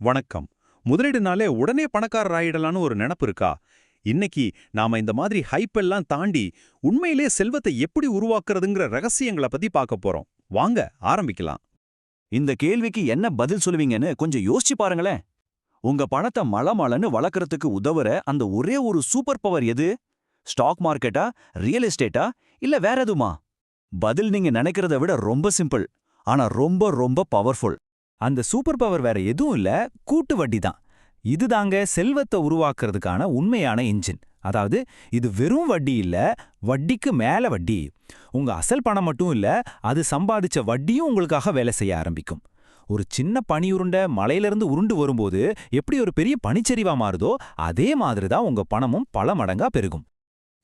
வணக்கம். முதலீடுனாலே உடனே பணக்காரர் ஆயிடலான்னு ஒரு நினைப்பு இருக்கா? இன்னைக்கு நாம இந்த மாதிரி ஹைப் எல்லாம் தாண்டி உண்மையிலே செல்வத்தை எப்படி உருவாக்குறதுங்கிற ரகசியங்களை பத்தி பார்க்க போறோம். வாங்க ஆரம்பிக்கலாம். இந்த கேள்விக்கு என்ன பதில் சொல்லுவீங்கன்னு கொஞ்சம் யோசிச்சு பாருங்களேன். உங்க பணத்தை மளமளன்னு வளர்க்கறதுக்கு உதவுற அந்த ஒரே ஒரு சூப்பர் பவர் எது? ஸ்டாக் மார்க்கெட்டா, ரியல் எஸ்டேட்டா, இல்ல வேற எதுமா? பதில் நீங்க நினைக்கிறத விட ரொம்ப சிம்பிள், ஆனா ரொம்ப ரொம்ப பவர்ஃபுல். அந்த சூப்பர் பவர் வேற எதுவும் இல்ல, கூட்டு வட்டி தான். இதுதாங்க செல்வத்தை உருவாக்குறதுக்கான உண்மையான இன்ஜின். அதாவது இது வெறும் வட்டி இல்ல, வட்டிக்கு மேல வட்டி. உங்க அசல் பணம் மட்டும் இல்ல, அது சம்பாதிச்ச வட்டியும் உங்களுக்காக வேலை செய்ய ஆரம்பிக்கும். ஒரு சின்ன பனியுருண்டை மலையிலிருந்து உருண்டு வரும்போது எப்படி ஒரு பெரிய பனிச்சரிவா மாறுதோ, அதே மாதிரி தான் உங்க பணமும் பல மடங்கா பெருகும்.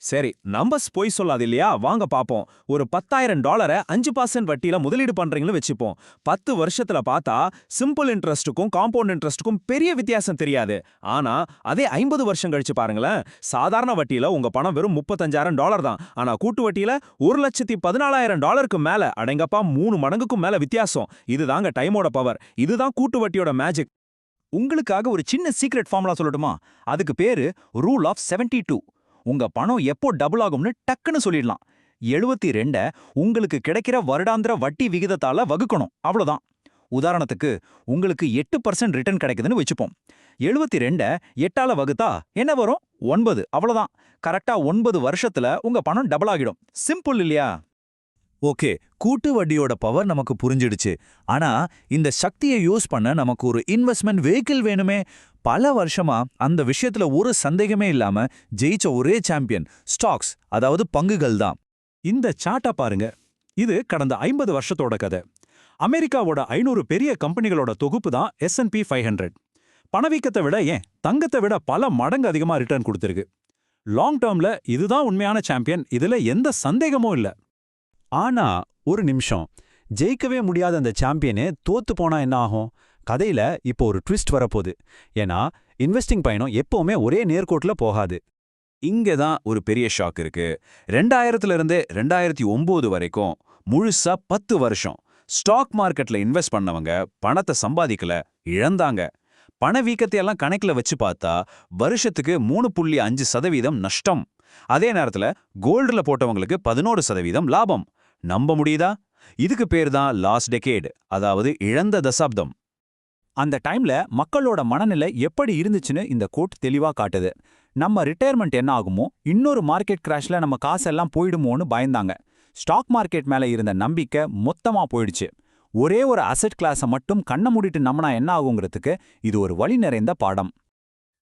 சரி, நம்பர்ஸ் பொய் சொல்லாது இல்லையா? வாங்க பாப்போம். ஒரு $10,000 5% வட்டியில முதலீடு பண்றீங்கன்னு வச்சுப்போம். 10 வருஷத்துல பார்த்தா சிம்பிள் இன்ட்ரெஸ்ட்டுக்கும் காம்பவுண்ட் இன்ட்ரெஸ்ட்டுக்கும் பெரிய வித்தியாசம் தெரியாது. ஆனா அதே 50 வருஷம் கழிச்சு பாருங்களேன், சாதாரண வட்டியில உங்க பணம் வெறும் $35,000 தான். ஆனா கூட்டு வட்டியில $1,14,000 மேல, அடங்கப்பா 3 மடங்குக்கும் மேல வித்தியாசம். இதுதாங்க டைமோட பவர். இதுதான் கூட்டு வட்டியோட மேஜிக். உங்களுக்காக ஒரு சின்ன சீக்ரெட் ஃபார்முலா சொல்லட்டுமா? அதுக்கு பேரு ரூல் ஆஃப் 72. உங்க பணம் எப்போ டபுள் ஆகும்னு டக்குன்னு சொல்லிடலாம். 72 உங்களுக்கு கிடைக்கிற வருடாந்திர வட்டி விகிதத்தால வகுக்கணும், அவ்வளவுதான். உதாரணத்துக்கு உங்களுக்கு 8% ரிட்டர்ன் கிடைக்குதுன்னு வச்சுப்போம். 72 8ஆல வகுத்தா என்ன வரும்? 9, அவ்வளவுதான். கரெக்டா 9 வருஷத்துல உங்க பணம் டபுள் ஆகிடும். சிம்பிள் இல்லையா? ஓகே, கூட்டு வட்டியோட பவர் நமக்கு புரிஞ்சிடுச்சு. ஆனா இந்த சக்தியை யூஸ் பண்ண நமக்கு ஒரு இன்வெஸ்ட்மெண்ட் வெஹிக்கிள் வேணுமே. பல வருஷமா அந்த விஷயத்துல ஒரு சந்தேகமே இல்லாம ஜெயிச்ச ஒரே சாம்பியன் ஸ்டாக்ஸ், அதாவது பங்குகள் தான். இந்த சார்ட்டை பாருங்க. இது கடந்த 50 வருஷத்தோட கதை. அமெரிக்காவோட 500 பெரிய கம்பெனிகளோட தொகுப்பு தான் S&P 500. பணவீக்கத்தை விட, ஏன் தங்கத்தை விட பல மடங்கு அதிகமா ரிட்டர்ன் கொடுத்திருக்கு. லாங் டேர்ம்ல இதுதான் உண்மையான சாம்பியன். இதுல எந்த சந்தேகமும் இல்ல. ஆனா ஒரு நிமிஷம், ஜெயிக்கவே முடியாத அந்த சாம்பியனே தோத்து போனா என்ன ஆகும்? கதையில இப்போ ஒரு ட்விஸ்ட் வரப்போகுது. ஏன்னா இன்வெஸ்டிங் பயணம் எப்பவுமே ஒரே நேர்கோட்டுல போகாது. இங்க தான் ஒரு பெரிய ஷாக் இருக்கு. 2000 இருந்து 2009 வரைக்கும் முழுசா 10 வருஷம் ஸ்டாக் மார்க்கெட்ல இன்வெஸ்ட் பண்ணவங்க பணத்தை சம்பாதிக்கல, இழந்தாங்க. பணவீக்கத்தையெல்லாம் கணக்குல வச்சு பார்த்தா வருஷத்துக்கு 3.5% நஷ்டம். அதே நேரத்துல கோல்டுல போட்டவங்களுக்கு 11% லாபம். நம்ப முடியுதா? இதுக்கு பேர் தான் லாஸ்ட் டெகேட், அதாவது இழந்த தசாப்தம். அந்த டைம்ல மக்களோட மனநிலை எப்படி இருந்துச்சுன்னு இந்த கோட் தெளிவா காட்டுது. நம்ம ரிட்டையர்மெண்ட் என்ன ஆகுமோ, இன்னொரு மார்க்கெட் கிராஷ்ல நம்ம காசெல்லாம் போயிடுமோன்னு பயந்தாங்க. ஸ்டாக் மார்க்கெட் மேல இருந்த நம்பிக்கை மொத்தமா போயிடுச்சு. ஒரே ஒரு அசெட் கிளாஸை மட்டும் கண்ண மூடிட்டு நம்பினா என்ன ஆகுங்கிறதுக்கு இது ஒரு வழி நிறைந்த பாடம்.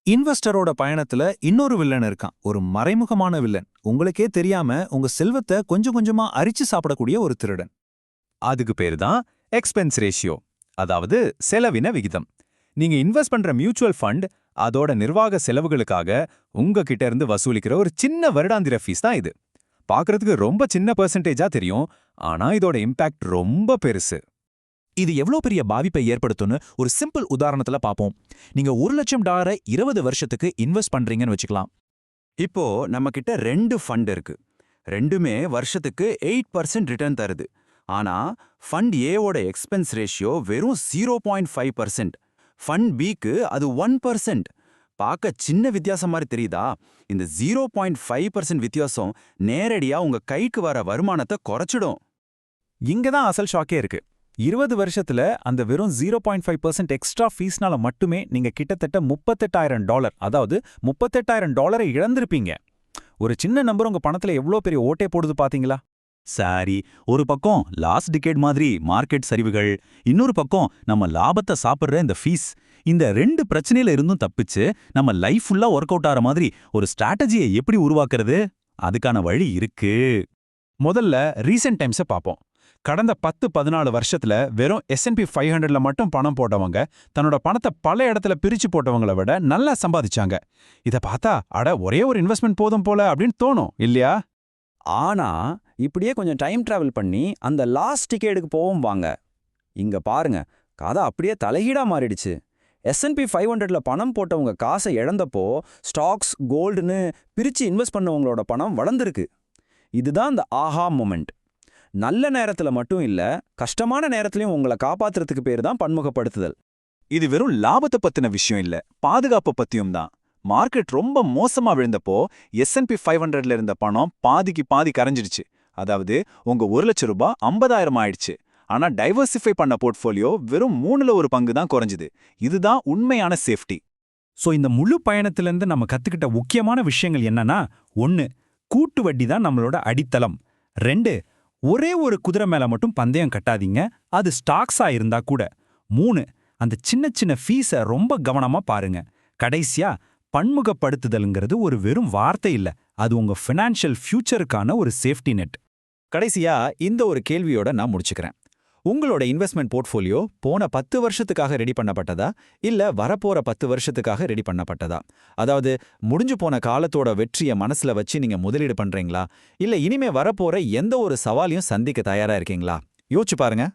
இன்வெஸ்டரோட பயணத்துல இன்னொரு வில்லன் இருக்கான், ஒரு மறைமுகமான வில்லன். உங்களுக்கே தெரியாம உங்க செல்வத்தை கொஞ்சம் கொஞ்சமா அரிச்சு சாப்பிடக்கூடிய ஒரு திருடன். அதுக்கு பேரு தான் எக்ஸ்பென்ஸ் ரேஷியோ, அதாவது செலவின விகிதம். நீங்க இன்வெஸ்ட் பண்ற மியூச்சுவல் ஃபண்ட் அதோட நிர்வாக செலவுகளுக்காக உங்ககிட்ட இருந்து வசூலிக்கிற ஒரு சின்ன வருடாந்திர ஃபீஸ் தான் இது. பார்க்கறதுக்கு ரொம்ப சின்ன பெர்சன்டேஜா தெரியும், ஆனா இதோட இம்பாக்ட் ரொம்ப பெருசு. இது எவ்வளோ பெரிய பாதிப்பை ஏற்படுத்தும்னு ஒரு சிம்பிள் உதாரணத்துல பாப்போம். நீங்க $1,00,000 20 வருஷத்துக்கு இன்வெஸ்ட் பண்றீங்கன்னு வச்சுக்கலாம். இப்போ நம்ம கிட்ட 2 ஃபண்ட் இருக்கு. ரெண்டுமே வருஷத்துக்கு 8% ரிட்டர்ன் தருது. ஆனா ஃபண்ட் ஏவோட எக்ஸ்பென்ஸ் ரேஷியோ வெறும் 0.5%. ஃபண்ட் பிக்கு அது 1%. பார்க்க சின்ன வித்தியாசம் மாதிரி தெரியுதா? இந்த 0.5% வித்தியாசம் நேரடியா உங்க கைக்கு வர வருமானத்தை குறைச்சிடும். இங்க தான் அசல் ஷாக்கே இருக்கு. 20 வருஷத்துல அந்த வெறும் 0.5% எக்ஸ்ட்ரா ஃபீஸ்னால மட்டுமே நீங்க கிட்டத்தட்ட $38,000, அதாவது $38,000 இழந்திருப்பீங்க. ஒரு சின்ன நம்பர் உங்க பணத்துல எவ்வளோ பெரிய ஓட்டை போடுது பாத்தீங்களா? சாரி, ஒரு பக்கம் லாஸ்ட் டிகேட் மாதிரி மார்க்கெட் சரிவுகள், இன்னொரு பக்கம் நம்ம லாபத்தை சாப்பிடுற இந்த ஃபீஸ். இந்த 2 பிரச்சனையில இருந்தும் தப்பிச்சு நம்ம லைஃப் ஃபுல்லா ஒர்க் அவுட் ஆகிற மாதிரி ஒரு ஸ்ட்ராட்டஜியை எப்படி உருவாக்குறது? அதுக்கான வழி இருக்கு. முதல்ல ரீசெண்ட் டைம்ஸை பார்ப்போம். கடந்த 10-14 வருஷத்துல வெறும் S&P 500ல மட்டும் பணம் போட்டவங்க தன்னோட பணத்தை பல இடத்துல பிரிச்சு போட்டவங்கள விட நல்லா சம்பாதிச்சாங்க. இதை பார்த்தா அட ஒரே ஒரு இன்வெஸ்ட்மெண்ட் போதும் போல அப்படின்னு தோணும் இல்லையா? ஆனா இப்படியே கொஞ்சம் டைம் டிராவல் பண்ணி அந்த லாஸ்ட் டிகேடுக்கு போவோம் வாங்க. இங்க பாருங்க, கதை அப்படியே தலைகீடா மாறிடுச்சு. S&P 500ல பணம் போட்டவங்க காசை இழந்தப்போ ஸ்டாக்ஸ், கோல்டுன்னு பிரிச்சு இன்வெஸ்ட் பண்ணவங்களோட பணம் வளர்ந்துருக்கு. இதுதான் அந்த ஆஹா மொமெண்ட். நல்ல நேரத்துல மட்டும் இல்ல, கஷ்டமான நேரத்திலையும் உங்களை காப்பாத்துறதுக்கு பேர் தான் பன்முகப்படுத்துதல். இது வெறும் லாபத்தை பத்தின விஷயம் இல்ல, பாதுகாப்பு பத்தியும் தான். மார்க்கெட் ரொம்ப மோசமா விழுந்தப்போ S&P 500ல இருந்த பணம் பாதிக்கு பாதி கரைஞ்சிடுச்சு. அதாவது உங்க 1 லட்சம் ரூபாய் 50,000 ஆயிடுச்சு. ஆனா டைவர்சிஃபை பண்ண போர்ட்ஃபோலியோ வெறும் 3ல ஒரு பங்கு தான் குறைஞ்சுது. இதுதான் உண்மையான சேஃப்டி. சோ இந்த முழு பயணத்திலிருந்து நம்ம கத்துக்கிட்ட முக்கியமான விஷயங்கள் என்னன்னா, 1 கூட்டு வட்டி தான் நம்மளோட அடித்தளம். 2 ஒரே ஒரு குதிரை மேல மட்டும் பந்தயம் கட்டாதீங்க, அது ஸ்டாக்ஸா இருந்தா கூட. 3 அந்த சின்ன சின்ன ஃபீஸை ரொம்ப கவனமா பாருங்க. கடைசியா பன்முகப்படுத்துதல்ங்கிறது ஒரு வெறும் வார்த்தை இல்ல, அது உங்க ஃபினான்ஷியல் ஃபியூச்சருக்கான ஒரு சேஃப்டி நெட். கடைசியா இந்த ஒரு கேள்வியோட நான் முடிச்சுக்கிறேன். உங்களோட இன்வெஸ்ட்மெண்ட் போர்ட்ஃபோலியோ போன 10 வருஷத்துக்காக ரெடி பண்ணப்பட்டதா இல்ல வரப்போற 10 வருஷத்துக்காக ரெடி பண்ணப்பட்டதா? அதாவது முடிஞ்சு போன காலத்தோட வெற்றியை மனசுல வச்சு நீங்க முதலீடு பண்றீங்களா இல்ல இனிமே வரப்போற எந்த ஒரு சவாலையும் சந்திக்க தயாரா இருக்கீங்களா? யோசிச்சு பாருங்க.